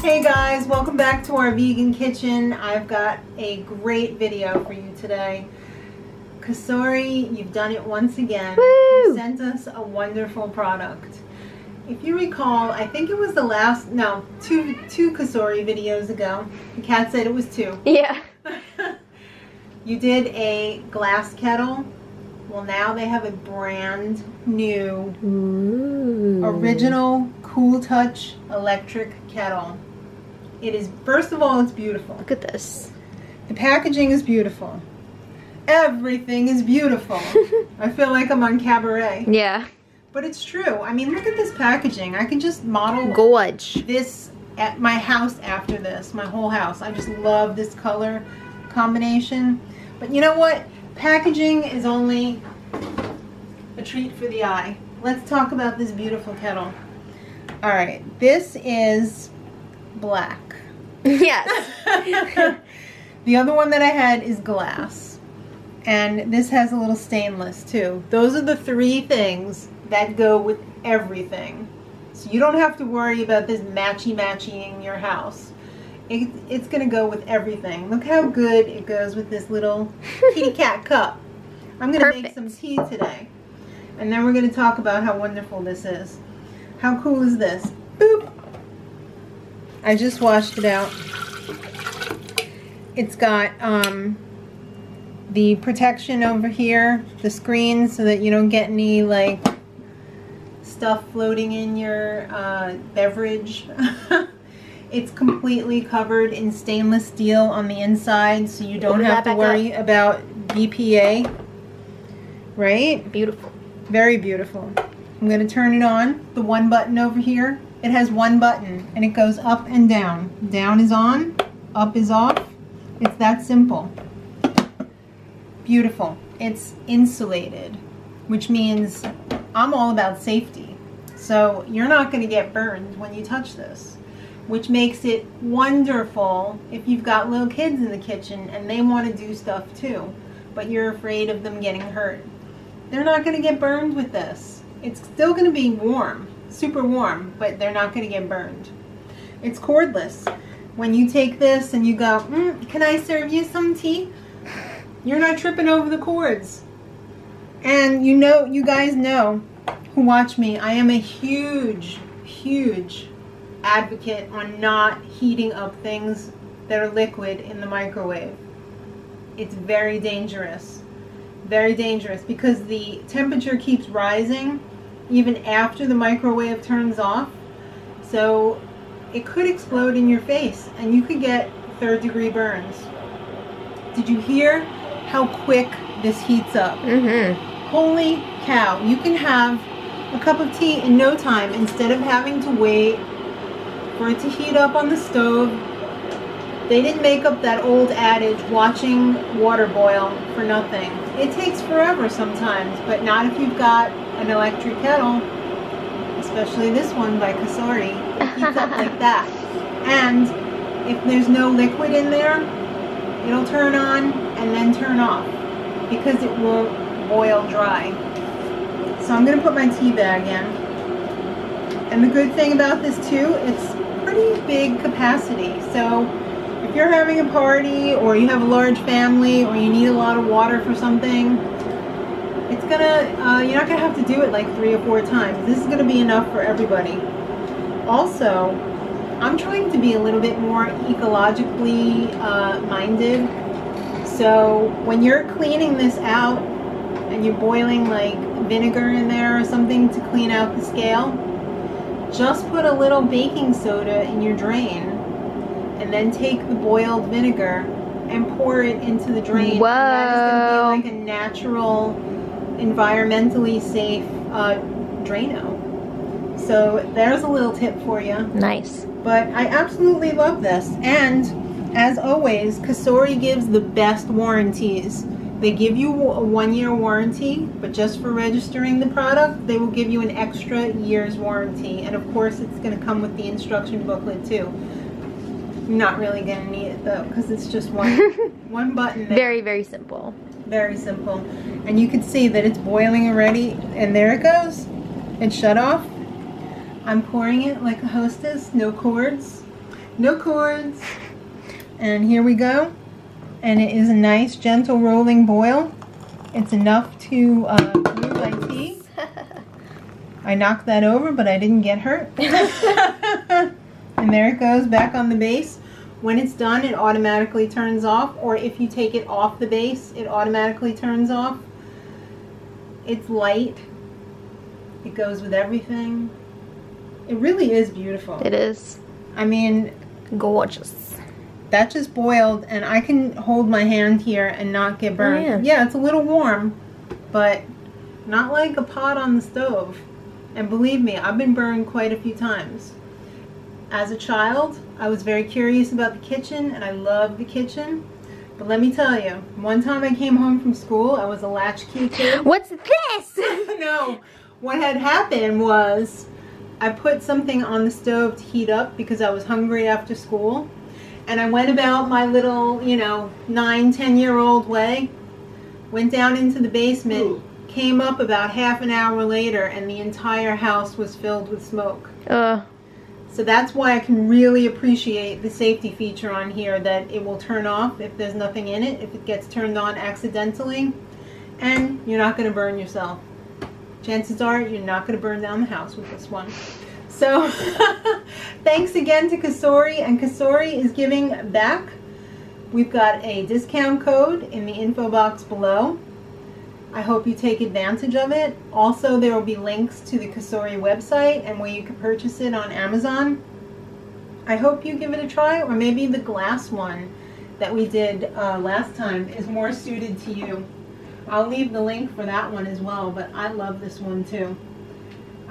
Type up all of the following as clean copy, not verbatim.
Hey guys, welcome back to our vegan kitchen. I've got a great video for you today. Cosori, you've done it once again. Woo! You sent us a wonderful product. If you recall, I think it was the last, no, two Cosori videos ago. The cat said it was 2. Yeah. You did a glass kettle. Well, now they have a brand new, original Cool Touch electric kettle. It is, first of all, it's beautiful. Look at this. The packaging is beautiful. Everything is beautiful. I feel like I'm on Cabaret. Yeah. But it's true. I mean, look at this packaging. I can just model Gorge. this at my house after this, my whole house. I just love this color combination. But you know what? Packaging is only a treat for the eye. Let's talk about this beautiful kettle. All right, this is black. Yes. The other one that I had is glass. And this has a little stainless too. Those are the 3 things that go with everything. So you don't have to worry about this matchy-matchy in your house. It's going to go with everything. Look how good it goes with this little kitty cat cup. I'm going to make some tea today. And then we're going to talk about how wonderful this is. How cool is this? Boop! I just washed it out. It's got the protection over here, the screen, so that you don't get any like stuff floating in your beverage. It's completely covered in stainless steel on the inside, so you don't have to worry about BPA. Right? Beautiful. Very beautiful. I'm going to turn it on. The one button over here. It has one button, and it goes up and down. Down is on, up is off. It's that simple. Beautiful. It's insulated, which means I'm all about safety. So you're not going to get burned when you touch this, which makes it wonderful if you've got little kids in the kitchen and they want to do stuff too, but you're afraid of them getting hurt. They're not going to get burned with this. It's still going to be warm, super warm, but they're not going to get burned. It's cordless. When you take this and you go, can I serve you some tea? You're not tripping over the cords. And you know, you guys know who watch me, I am a huge, huge advocate on not heating up things that are liquid in the microwave. It's very dangerous. Very dangerous because the temperature keeps rising even after the microwave turns off. So it could explode in your face and you could get 3rd-degree burns. Did you hear how quick this heats up? Holy cow. You can have a cup of tea in no time instead of having to wait for it to heat up on the stove. They didn't make up that old adage, watching water boil for nothing. It takes forever sometimes, but not if you've got an electric kettle, especially this one by Cosori. It heats up like that. And if there's no liquid in there, it'll turn on and then turn off because it won't boil dry. So I'm going to put my tea bag in. And the good thing about this too, it's pretty big capacity. So if you're having a party or you have a large family or you need a lot of water for something, it's gonna, you're not gonna have to do it like 3 or 4 times. This is gonna be enough for everybody. Also, I'm trying to be a little bit more ecologically minded. So when you're cleaning this out and you're boiling like vinegar in there or something to clean out the scale, just put a little baking soda in your drain and then take the boiled vinegar and pour it into the drain. Whoa. And that is going to be like a natural, environmentally safe Drano. So there's a little tip for you. Nice. But I absolutely love this. And as always, Cosori gives the best warranties. They give you a 1-year warranty, but just for registering the product, they will give you an extra year's warranty. And of course, it's going to come with the instruction booklet too. You're not really going to need it though, because it's just one button there. Very, very simple. Very simple. And you can see that it's boiling already, and there it goes. It shut off. I'm pouring it like a hostess, no cords. No cords. And here we go. And it is a nice, gentle rolling boil. It's enough to brew my tea. I knocked that over, but I didn't get hurt. And there it goes, back on the base. When it's done, it automatically turns off, or if you take it off the base, it automatically turns off. It's light. It goes with everything. It really is beautiful. It is. I mean, gorgeous. That just boiled, and I can hold my hand here and not get burned. Oh, yeah. Yeah, it's a little warm, but not like a pot on the stove. And believe me, I've been burned quite a few times. As a child, I was very curious about the kitchen, and I loved the kitchen. But let me tell you, one time I came home from school, I was a latchkey kid. What's this? No, what had happened was I put something on the stove to heat up because I was hungry after school. And I went about my little, 9, 10-year-old way, went down into the basement, came up about half an hour later, and the entire house was filled with smoke. So that's why I can really appreciate the safety feature on here, that it will turn off if there's nothing in it, if it gets turned on accidentally, and you're not going to burn yourself. Chances are you're not going to burn down the house with this one. So thanks again to Cosori, and Cosori is giving back. We've got a discount code in the info box below. I hope you take advantage of it. Also, there will be links to the Cosori website and where you can purchase it on Amazon. I hope you give it a try, or maybe the glass one that we did last time is more suited to you. I'll leave the link for that one as well, but I love this one too.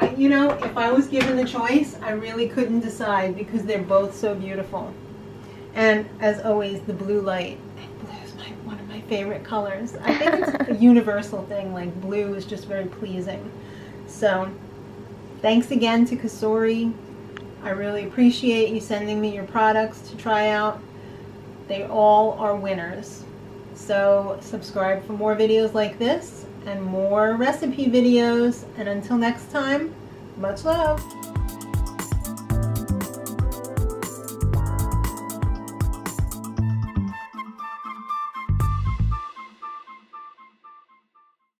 If I was given the choice, I really couldn't decide because they're both so beautiful. And as always, the blue light. One of my favorite colors. I think it's a universal thing, like blue is just very pleasing. So thanks again to Cosori. I really appreciate you sending me your products to try out. They all are winners. So subscribe for more videos like this and more recipe videos. And until next time, much love.